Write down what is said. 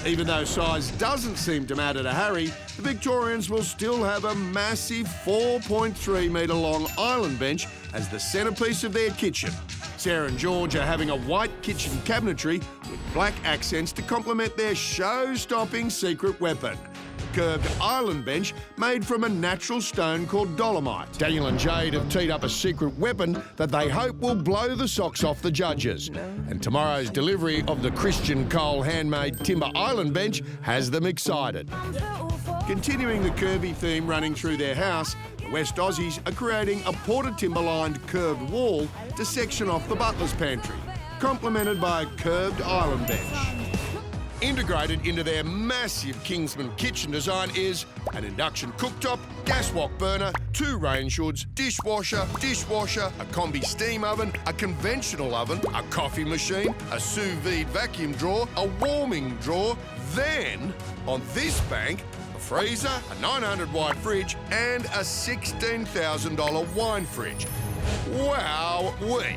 Even though size doesn't seem to matter to Harry, the Victorians will still have a massive 4.3 metre long island bench as the centrepiece of their kitchen. Sarah and George are having a white kitchen cabinetry with black accents to complement their show-stopping secret weapon. Curved island bench made from a natural stone called dolomite. Daniel and Jade have teed up a secret weapon that they hope will blow the socks off the judges. And tomorrow's delivery of the Christian Cole handmade timber island bench has them excited. Continuing the curvy theme running through their house, the West Aussies are creating a porta timber-lined curved wall to section off the butler's pantry, complemented by a curved island bench. Integrated into their massive Kingsman kitchen design is an induction cooktop, gas wok burner, 2 range hoods, dishwasher, a combi steam oven, a conventional oven, a coffee machine, a sous vide vacuum drawer, a warming drawer, then, on this bank, a freezer, a 900 watt fridge and a $16,000 wine fridge. Wow-wee!